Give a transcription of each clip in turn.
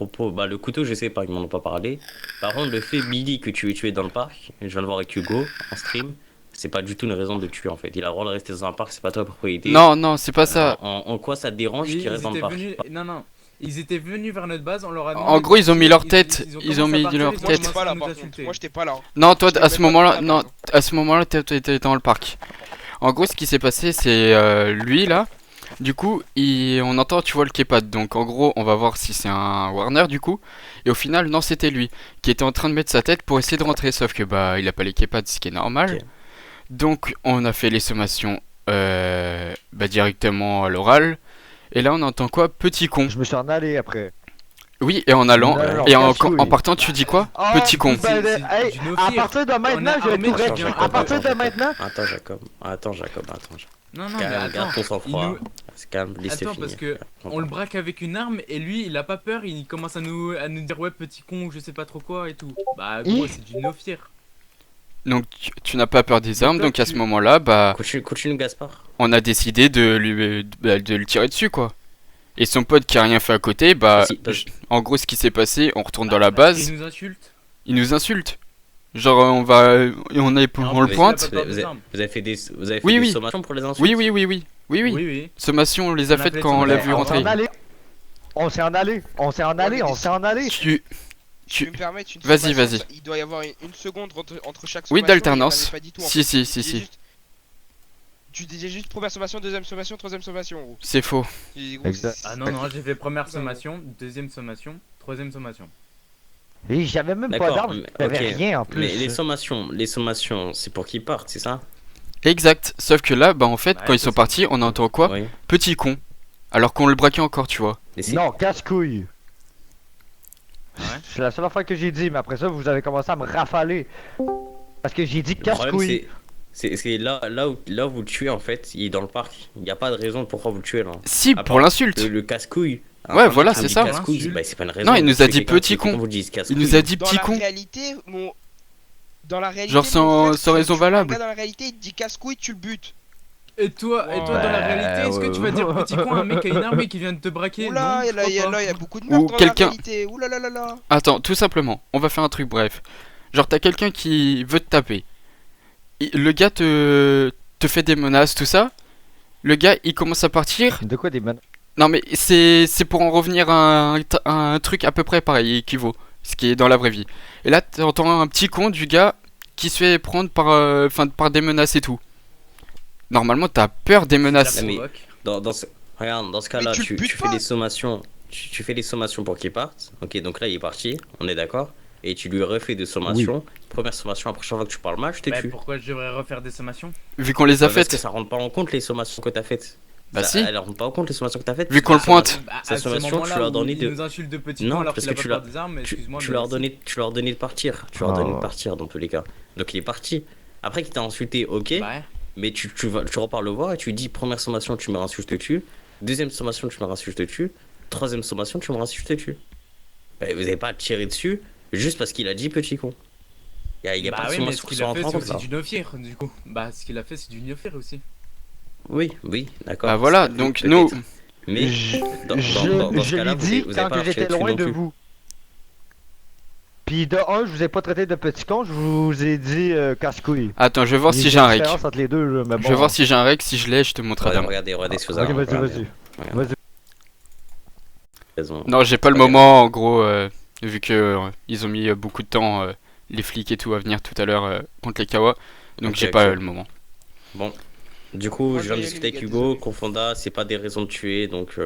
propos, bah le couteau, je sais pas, ils m'en ont pas parlé. Par contre, le fait Billy que tu es tué dans le parc, je viens de voir avec Hugo en stream, c'est pas du tout une raison de le tuer en fait. Il a le droit de rester dans un parc, c'est pas ta propriété. Non, non, c'est pas ça. En quoi ça te dérange qu'il reste dans le Ils étaient parc? venus. Non, non. Ils étaient venus vers notre base, on leur a En demandé gros, ils ont mis leur ils- tête. ils ont Ils ont commencé à mis partir, leur ils ont Moi j'étais tête. commencé pas à là nous par contre, insulter. moi j'étais pas là. Non, toi, J'étais à ce même pas moment-là, là, non, pardon. à ce moment-là, t'étais dans le parc. En gros, ce qui s'est passé, c'est lui là. Du coup, on entend, tu vois, le Kepad. Donc, en gros, on va voir si c'est un Warner du coup. Et au final, non, c'était lui qui était en train de mettre sa tête pour essayer de rentrer. Sauf que bah, il a pas les Kepads, ce qui est normal. Ok. Donc, on a fait les sommations bah, directement à l'oral. Et là, on entend quoi? Petit con. Je me suis en allé après. Oui, et en allant, Non, non, et en, casse-couille. en partant, tu dis quoi? Ah, Petit con. ben, C'est hey, du à no-fear. partir de maintenant, On je a vais tout armé, régler. tu viens- À partir de maintenant, Attends, Jacob. Non, non, mais Garde attends. ton sang-froid. il nous- Se calme, laissez Attends, finir. parce que on le braque avec une arme et lui, il a pas peur, il commence à nous dire ouais, petit con, je sais pas trop quoi et tout. Bah, gros, c'est du no-fear. Donc, tu n'as pas peur des armes. toi, Donc, à tu- ce moment-là, bah, Continue, Gaspard. on a décidé de le tirer dessus, quoi. Et son pote qui a rien fait à côté, bah, Vas-y, vas-y. en gros, ce qui s'est passé, on retourne dans la base, Il nous insulte. il nous insulte. Genre, on va, on En le plus, pointe. il a pas peur des armes. Vous avez fait des Oui, oui. sommations pour les insultes? Oui, oui, oui, oui, oui, oui. Oui, oui. Sommation, on les a On a faites fait quand on l'a sommation. vu on s'est rentrer. en allé. On s'est en allé. On s'est en allé. On s'est en allé. Tu peux me permettre une Vas-y, sommation, vas-y. Il doit y avoir une seconde entre chaque Oui, sommation, d'alternance. et il m'avait pas dit tout, en Si, fait. si, si. Tu disais juste première sommation, deuxième sommation, troisième sommation, gros. C'est faux. Et gros, Exact. Ah non, non, j'ai fait première sommation, deuxième sommation, troisième sommation. Et j'avais même pas D'accord, d'arme. J'avais ok. rien en plus. Mais les sommations, c'est pour qu'ils partent, c'est ça? Exact. Sauf que là, bah, en fait, Ouais, quand ils ça, sont c'est- partis, on entend quoi? Oui. Petit con. Alors qu'on le braquait encore, tu vois. Mais c'est- Non, casse-couille. Ouais. C'est la seule fois que j'ai dit, mais après ça, vous avez commencé à me rafaler. Parce que j'ai dit Le problème, casse-couille. c'est là où vous le tuez en fait, il est dans le parc. Il n'y a pas de raison pourquoi vous le tuez là. Si, À pour part l'insulte. Le casse-couille. Ouais, voilà, Quand c'est il dit ça. Casse-couille, bah, c'est pas une raison. Non, il de nous a tuer dit quelqu'un petit qui, quand con. vous dites Il casse-couille. nous a dit Dans petit la con. réalité, mon... Dans la réalité, Genre mon sans frère, raison tu prends un valable. gars dans la réalité, il te dit casse-couille, tu le butes. Et toi, dans la réalité, est-ce que tu vas dire petit con à un mec qui a une armée qui vient de te braquer? Oula, Non, il y a là, je il y a crois là, pas. il y a beaucoup de Ou meurtres dans la quelqu'un- réalité. Oula là là là. Attends, tout simplement, on va faire un truc bref. Genre, t'as quelqu'un qui veut te taper. Le gars te fait des menaces, tout ça. Le gars, il commence à partir. De quoi des menaces? Non, mais c'est pour en revenir à un truc à peu près pareil, équivaut. Ce qui est dans la vraie vie. Et là, t'entends un petit con du gars qui se fait prendre par des menaces et tout. Normalement, t'as peur des menaces. Ça mais- provoque. Regarde, dans ce cas-là, Mais tu tu le butes fais pas. des sommations. Tu fais des sommations pour qu'il parte. Ok, donc là il est parti, on est d'accord. Et tu lui refais des sommations. Première sommation, la prochaine fois que tu parles mal, je te Bah, tue. pourquoi je devrais refaire des sommations? Vu qu'on les a Parce que faites. ça rentre pas en compte les sommations que t'as faites. Bah Ça- si. Elles rentrent pas en compte les sommations que t'as faites. Vu qu'on le pointe. Bah, Sa à ce sommation, moment-là tu leur où donnais il de- nous insulte de petit Non, con alors parce qu'il a que pas tu peur l'as- des armes, excuse-moi. Tu mais leur c'est- donnais de partir. Tu leur Ah. donnais de partir dans tous les cas. Donc il est parti. Après qu'il t'a insulté, ok. Bah ouais. Mais tu repars le voir et tu lui dis première sommation, tu me rinsultes, je te tue. Deuxième sommation, tu me rinsultes, je te tue. Troisième sommation, tu me rinsultes, je te tue. Bah, vous n'avez pas à tirer dessus juste parce qu'il a dit petit con. Il y a Bah pas de oui, mais ce sommation qui qu'il soit a en fait, France c'est comme ça. aussi du no-fear, du coup. Bah, ce qu'il a fait, c'est du no-fear aussi. Oui, d'accord. Bah voilà, Ça, donc peut-être. nous. Mais Je dans ce je cas-là, l'ai vous dit avez quand pas que j'étais marché loin dessus de non plus. vous. Puis de un, je vous ai pas traité de petit con, je vous ai dit casse-couille. Attends, je vais voir Il y si a j'ai une un rec. différence entre les deux, là, mais bon. Je vais voir si j'ai un rec. Si je l'ai, je te montre Adam. Regardez ce que vous Ok, avez. vas-y, Regardez. vas-y. Regarde. Vas-y. Raison. Non, j'ai pas le Regarde. moment en gros, vu que ils ont mis beaucoup de temps, les flics et tout, à venir tout à l'heure contre les Kawa. Donc Ok, j'ai pas ok. le moment. Bon. Du coup, Moi, je je viens de vais y discuter aller, avec les gars, Hugo. désolé. Confonda, c'est pas des raisons de tuer, donc.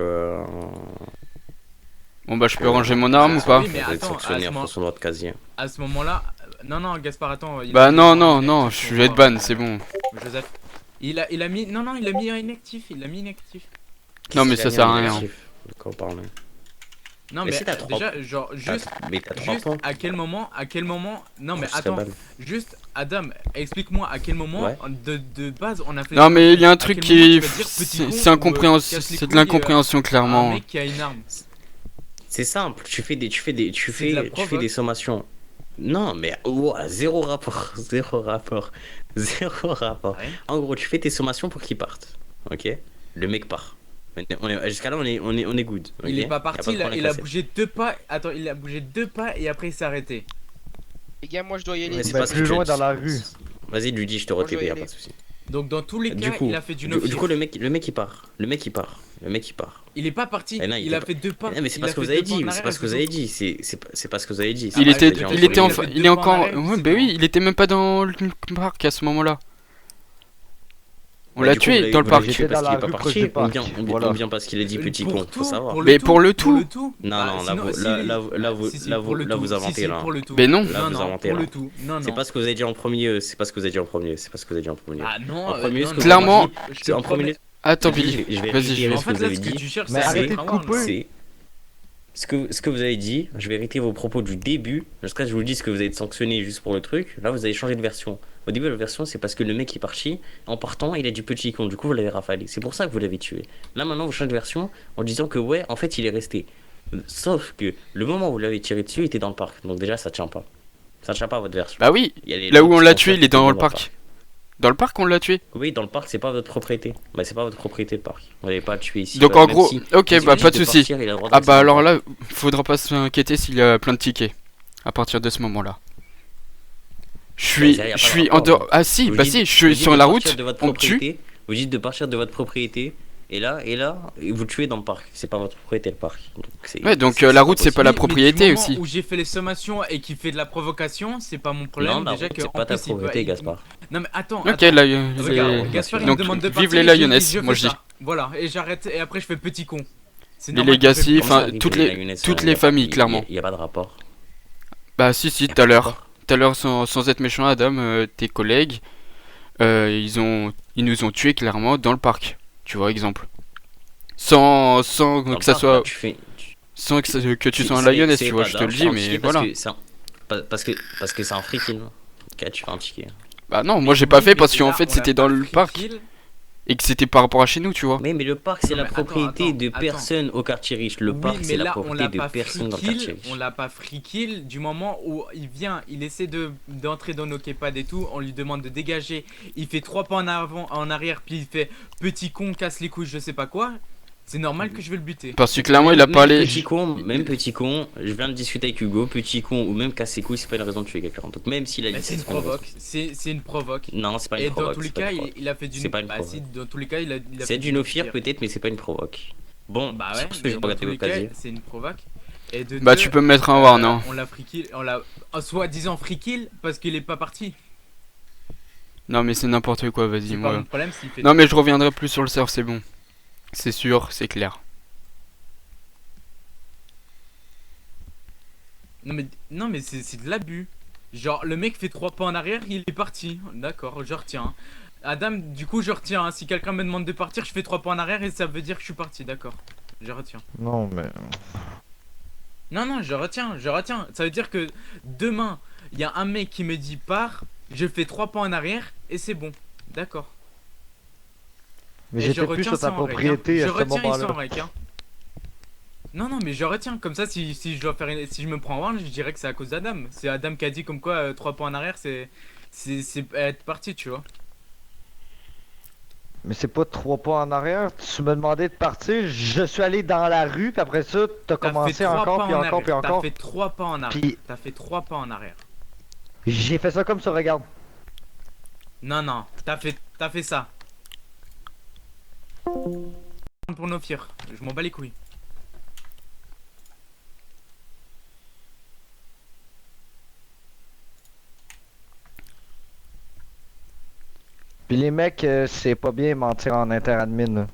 Bon bah je peux ranger mon arme ou pas? Oui, mais vous êtes attends, sanctionné à en ce fonction de votre casier. À ce moment-là, non, non, Gaspard, attends. il a Bah mis non, en non, inactif non, je pour suis être voir, ban, c'est bon. Joseph. Il a mis. Non, non, il a mis inactif. Il l'a mis inactif. Non, mais Qu'est-ce ça qu'il a sert mis à en rien. négatif de quoi on parle. Non, Mais mais si t'as trois- déjà, genre, juste. Mais t'as 3 Juste points. à quel moment. Non, mais Je serais attends. ban. Juste, Adam, explique-moi à quel moment Ouais. de base on a fait. Non mais il y a un à truc quel moment qui, tu vas dire petit con c'est ou, incompréhensible, casse les c'est de couilles, l'incompréhension Un clairement. mec qui a une arme. C'est simple, tu fais des provoque. sommations. Non, mais ouah, zéro rapport, zéro rapport, zéro rapport. Ouais. En gros, tu fais tes sommations pour qu'ils partent, ok? Le mec part. Jusqu'à là, on est good. Il ok est pas Y a parti, de problème il a classé. bougé 2 pas. Attends, il a bougé 2 pas et après il s'est arrêté. Les gars, moi je dois y aller. Ouais, c'est c'est pas pas ce plus que tu loin as dans dit. la rue. Vas-y, lui dis, je te Moi, je re-TP, dois y y a aller. pas de soucis. Donc dans tous les Du cas, coup, il a fait du du no-fear. coup, le mec il part. Le mec il part. Il est pas parti, Eh non, il a était fait 2 pas. Eh, mais c'est Il pas a ce que fait vous avez 2 pas en dit. C'est arrière, pas ce que vous c'est avez tout. dit. C'est pas ce que vous avez dit. Ah Il bah, était, j'ai il était, entendu, il a fait il 2 est pas en encore, arrière, ouais, c'est bah bon. oui, il était même pas dans le parc à ce moment-là. On Bah, l'a du coup, tué dans le vous parc. l'avez tué J'étais parce dans qu'il est la pas rue proche parti du ou parc, bien voilà. parce qu'il a dit petit Pour con. le Faut tout, savoir. Mais pour le pour tout. le tout. Non, Bah, non, là, sinon, vous, si, là, lui- là, vous- là, vous, si, si, là, pour vous, le là, tout. vous Si, inventez si, là. pour le tout. Mais non. Là, Non, vous non, inventez pour là. le tout. Non, C'est non. pas ce que vous avez dit en premier. C'est pas ce que vous avez dit en premier. C'est pas ce que vous avez dit en premier. Ah non, En premier, non, ce que non, vous Clairement- avez dit, je te c'est en promets. premier. Attends, Je Billy. vais Vas-y. réitérer En ce que fait, vous là, avez ce que dit. tu cherches, Mais c'est arrêtez un de warn, couper. là. C'est ce que vous avez dit. Je vais réitérer vos propos du début. Jusqu'à ce que je vous dise que vous avez sanctionné juste pour le truc. Là, vous avez changé de version. Au début, la version, c'est parce que le mec est parti. En partant, il a du petit con. Du coup, vous l'avez rafalé. C'est pour ça que vous l'avez tué. Là, maintenant, vous changez de version en disant que, ouais, en fait, il est resté. Sauf que le moment où vous l'avez tiré dessus, il était dans le parc. Donc, déjà, ça tient pas. Ça tient pas votre version. Bah oui. Il y a les Là où gens on qui l'a sont tué, sûrs il est qu'il dans était le parc. Dans le parc, on l'a tué. Oui, dans le parc, c'est pas votre propriété. Bah, c'est pas votre propriété, le parc. Vous l'avez pas tué ici. Donc Bah, en même gros, si- ok, même si bah vous pas de dites souci. partir, il a le droit Ah d'accéder bah dans le alors parc. là, faudra pas s'inquiéter s'il y a plein de tickets. À partir de ce moment-là. Ça, y a pas Je de suis rapport, en dehors. donc. Ah si, Vous bah dites- si, je vous suis dites sur de la partir route, de votre on me tue. propriété. Vous dites de partir de votre propriété. Et là, vous tuez dans le parc. C'est pas votre propriété, le parc. Ouais, donc la route, c'est pas la Oui, mais propriété du moment aussi. où j'ai fait les sommations et qu'il fait de la provocation, c'est pas mon problème. Non, la Déjà route, que c'est en pas ta plus, il propriété, peut- Gaspard. Non mais attends, Ok, attends. là, Regarde, Gaspard il me donc demande de vive partir, les je lui dis, Lioness, je moi fais je dis. ça. Voilà, et j'arrête et après je fais petit con. C'est Les normal que je fais Legacy, petit enfin, con. toutes les familles, clairement. Il y a pas de rapport. Bah si, si, tout à l'heure. Tout à l'heure, sans être méchant, Adam, tes collègues, ils nous ont tués clairement dans le parc. Tu vois, exemple. Sans Dans le que ça parc, soit, là, sans que tu sois un c'est- Lioness, c'est tu vois, pas je te le d'argent, dis, un mais ticket voilà. Parce que c'est un free kill. Ok, tu fais un ticket. Bah non, moi j'ai pas Oui, fait mais parce qu'en là, fait on l'a c'était pas dans le free parc kill. et que c'était par rapport à chez nous, tu vois. Mais le parc, c'est Non, la mais propriété attends, de attends. personne au quartier riche. Le Oui, parc, mais c'est la là, on propriété l'a de pas personne dans le free quartier kill, riche. on l'a pas free kill du moment où il vient, il essaie d'entrer dans nos kepads et tout, on lui demande de dégager, il fait 3 pas en avant, en arrière, puis il fait petit con, casse les couilles, je sais pas quoi. C'est normal que je vais le buter. Parce que clairement il a Même parlé. Même petit con, je viens de discuter avec Hugo, petit con ou même casse ses couilles, c'est pas une raison de tuer quelqu'un. Donc même s'il a Mais dit c'est une pas une raison. provoque, c'est une provoque. Non, c'est pas Et une dans provoque. tous les c'est pas cas, une provoque. il a fait du C'est pas une bah provoque. si, dans tous les cas, il a C'est fait du no fear. fear peut-être, mais c'est pas une provoque. Bon, Bah c'est ouais, parce que mais j'ai dans regardé tous les votre cas, casier. c'est une provoque. Et de Bah deux, tu peux me mettre un warn, hein. on l'a free kill, on l'a soi-disant free kill parce qu'il est pas parti. Non mais c'est n'importe quoi, vas-y C'est pas moi. mon problème s'il fait Non mais je reviendrai plus sur le surf, c'est bon. C'est sûr, c'est clair. Non mais c'est de l'abus. Genre le mec fait 3 pas en arrière, il est parti. D'accord, je retiens. Adam, du coup je retiens. Hein. Si quelqu'un me demande de partir, je fais 3 pas en arrière et ça veut dire que je suis parti. D'accord, je retiens. Non, mais. Non, je retiens. Ça veut dire que demain, il y a un mec qui me dit pars, je fais 3 pas en arrière et c'est bon. D'accord. Mais Et je j'étais plus retiens sur ça ta en règle, propriété hein. à Je ce retiens, ils sont en moment-là. règle, hein. Non, mais je retiens. Comme ça, si je dois faire, si je me prends warn, je dirais que c'est à cause d'Adam. C'est Adam qui a dit comme quoi 3 pas en arrière, c'est être parti, tu vois. Mais c'est pas 3 pas en arrière. Tu me demandais de partir. Je suis allé dans la rue, puis après ça, t'as T'as fait commencé 3 encore, pas puis en encore, puis arrière. T'as encore. fait 3 pas en arrière. Puis- T'as fait 3 pas en arrière. J'ai fait ça comme ça, regarde. Non, t'as fait ça. Pour nos fiers. Je m'en bats les couilles. Puis les mecs, c'est pas bien mentir en interadmin. Là.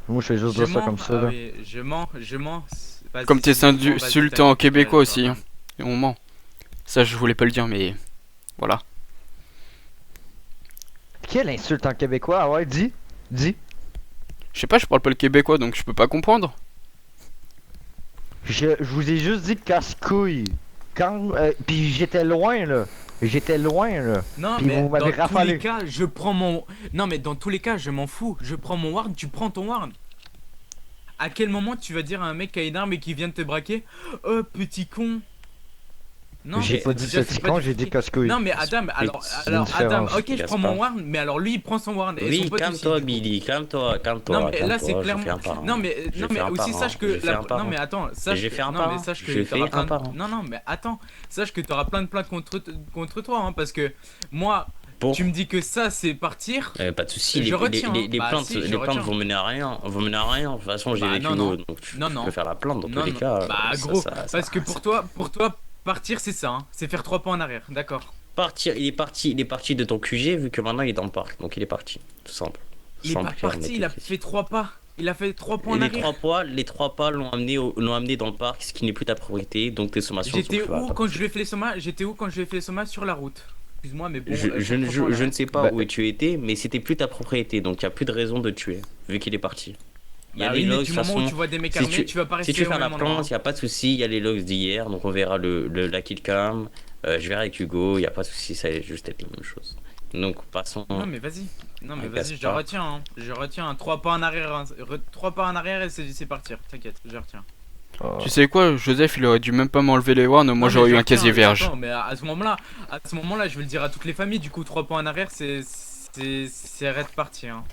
Moi, je fais juste Je dire ça mens, comme ça. ah là. oui, je mens. Vas-y, Comme t'es si tu mens, vas-y, insultant en t'inquiète, québécois vas-y, aussi, hein. Et on ment. Ça je voulais pas le dire mais voilà. Quelle insulte en québécois? Ah ouais, dis. Dis. Je sais pas, je parle pas le québécois donc je peux pas comprendre. Je vous ai juste dit casse-couille. Quand. Puis j'étais loin, là. J'étais loin, là. Non, Puis mais vous dans m'avez tous rafalé. les cas, je prends mon. Non, mais dans tous les cas, je m'en fous. Je prends mon ward, tu prends ton ward. À quel moment tu vas dire à un mec qui a une arme et qui vient de te braquer: oh, petit con. Non, J'ai mais pas dit déjà, petit c'est pas con, du j'ai dit fric. casse-couille. Non, mais Adam, alors une Adam, différence, ok, je prends Gaspard. mon warn, mais alors lui, il prend son warn. Et Oui, son pote aussi, calme-toi, du coup. Billy, calme-toi, Non, calme-toi, mais là, c'est calme-toi, je clairement. fais un par un. Non, mais, Je non, fais mais un par aussi, un, sache je que. fais un par Non, un. mais attends, sache J'ai que. fait un Non, par mais un. sache que J'ai fait t'auras un plein par un. de. Non, non, mais attends. Sache que t'auras plein de plaintes contre toi, hein, parce que moi, Pour tu me dis que ça, c'est partir. Pas de soucis, Je retiens, hein. Bah, si, je les plaintes retiens. vont mener à rien. Vont mener à rien. De toute façon, j'ai Bah, avec non, Hugo, non. donc tu Non, peux non. faire la plainte dans tous Non, les non. cas. Bah, ça- gros, ça- parce que pour toi, partir, c'est ça, hein. C'est faire 3 pas en arrière, d'accord. Partir, il est parti de ton QG vu que maintenant il est dans le parc, donc il est parti, tout simple. Il est Simple, pas clair, net parti, et il a précis. fait 3 pas. Il a fait 3 pas en Et arrière. les trois pas l'ont amené, l'ont amené dans le parc, ce qui n'est plus ta propriété, donc tes sommations ne sont J'étais plus à où ta quand je lui ai propriété. fait les sommages? J'étais où quand je lui ai fait les sommages sur la route? Excuse-moi, mais bon. Je ne sais pas Bah, où tu étais, mais c'était plus ta propriété, donc il n'y a plus de raison de tuer, vu qu'il est parti. Il y a Bah les oui, mais logs, du de toute moment où façon, tu vois des mecs si armés, tu vas pas si rester tu au fais la même endroit. plante, il n'y a pas de souci, il y a les logs d'hier, donc on verra la kill cam, je verrai avec Hugo, il n'y a pas de souci, ça va juste être la même chose. Donc passons. Non mais vas-y. Non mais Ouais, vas-y, je Gaspard. retiens, hein. Je retiens. 3 pas en arrière, hein. 3 pas en arrière et c'est partir. T'inquiète, je retiens. Oh. Tu sais quoi, Joseph, il aurait dû même pas m'enlever les warns, moi Non, mais j'aurais je eu un retiens, casier vierge. j'entends, mais à ce moment-là, je vais le dire à toutes les familles. Du coup, 3 pas en arrière, c'est arrête de partir. Hein.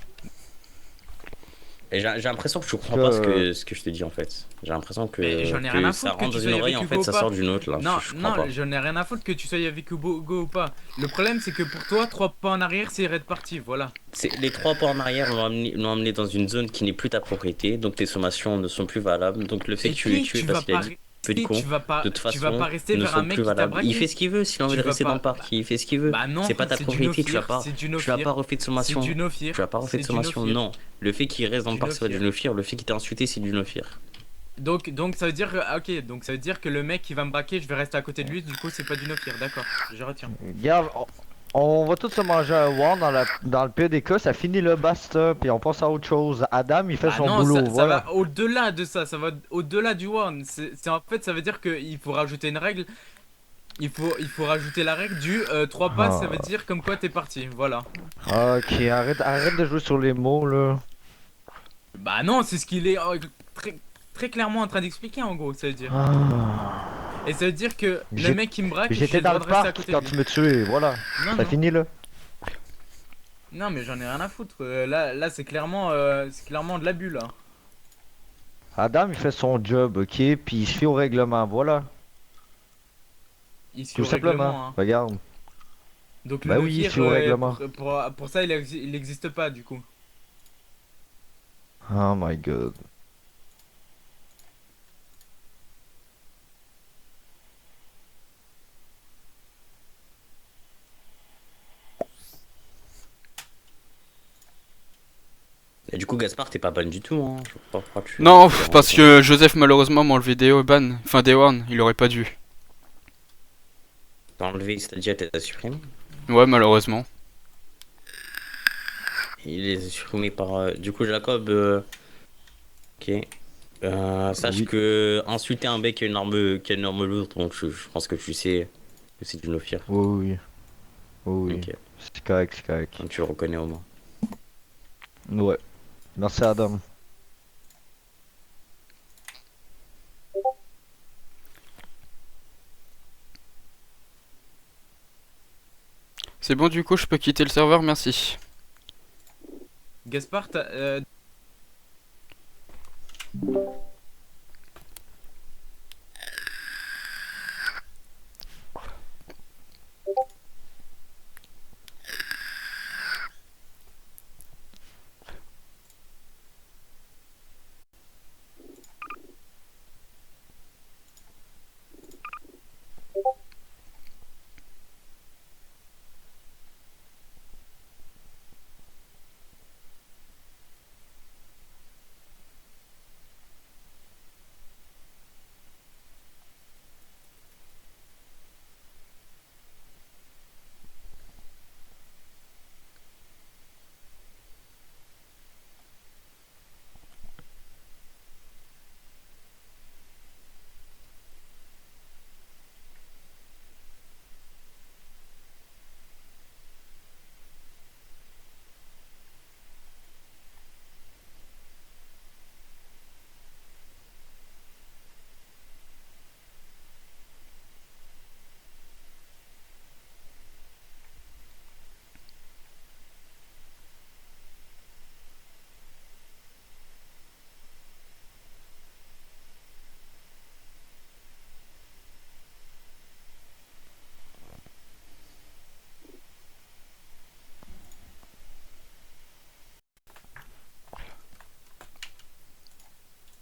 Et j'ai l'impression que tu comprends pas ce que je te dis en fait. J'ai l'impression que, Mais j'en ai rien à ça foutre que rentre tu dans sois une oreille, avec en Hugo fait ou ça pas. sort d'une autre là. Non, je comprends non, pas. j'en ai rien à foutre que tu sois avec Hugo ou pas. Le problème, c'est que pour toi, 3 pas en arrière, c'est arrête de partir. Voilà. Les trois pas en arrière l'ont amené dans une zone qui n'est plus ta propriété, donc tes sommations ne sont plus valables. Donc le fait Et que tu l'aies puis, tué tu parce vas qu'il a pas. dit petit con, Tu vas pas, de toute tu vas façon, pas rester ne vers un sont mec plus qui t'a valables. braqué. Il fait ce qu'il veut, s'il a envie Tu de vas rester pas- dans le parc, il fait ce qu'il veut. Bah non, C'est pas ta c'est du propriété, tu vas no-fear, pas. c'est du Tu vas no-fear. pas refait de C'est sommation. du no-fear. Tu vas pas refait de C'est du sommation, no-fear. non. Le fait qu'il reste dans le Du parc, c'est pas du no-fear. no-fear. Le fait qu'il t'a insulté, c'est du no-fear. Donc ça veut dire ok, donc ça veut dire que le mec qui va me braquer, je vais rester à côté de lui, du coup c'est pas du no-fear, d'accord, je retiens. Regarde, on va tous se manger un warn dans le pire des cas, ça finit le basta, puis on passe à autre chose. Adam, il fait Ah son non, boulot, ça voilà. va au-delà de ça va au-delà du warn. En fait, ça veut dire qu'il faut rajouter une règle. Il faut rajouter la règle du 3 pas, ça veut dire comme quoi t'es parti, voilà. Ok, arrête de jouer sur les mots, là. Bah non, c'est ce qu'il est très clairement en train d'expliquer en gros, ça veut dire. Ah. Et ça veut dire que le J'ai- mec qui me braque, j'ai J'étais le dans droit le de rester à parc côté quand de tu lui. me tuais, voilà. Non, Ça non. finit là. Non, mais j'en ai rien à foutre. Là c'est clairement de l'abus là. Adam, il fait son job, ok, puis il se fie au règlement, voilà. Il suit Tout au simplement, règlement, hein. regarde. Donc Bah le oui, no-fear, c'est au règlement. pour ça il existe pas du coup. Oh my god. Et du coup, Gaspard, t'es pas ban du tout, hein. Je sais pas pourquoi tu. Non, tu- parce que Joseph malheureusement m'a enlevé des ban, enfin des warns, il aurait pas dû. T'as enlevé, c'est-à-dire t'as supprimé. Ouais, malheureusement. Il est supprimé par. Du coup, Jacob. Ok. Sache Oui. que insulter un mec qui a une arme lourde, donc je pense que tu sais que c'est du no-fear. Oui, oui. Oui, oui. Ok. C'est correct, c'est correct. Donc tu le reconnais au moins. Ouais. Merci Adam. C'est bon, du coup, je peux quitter le serveur, merci. Gaspard,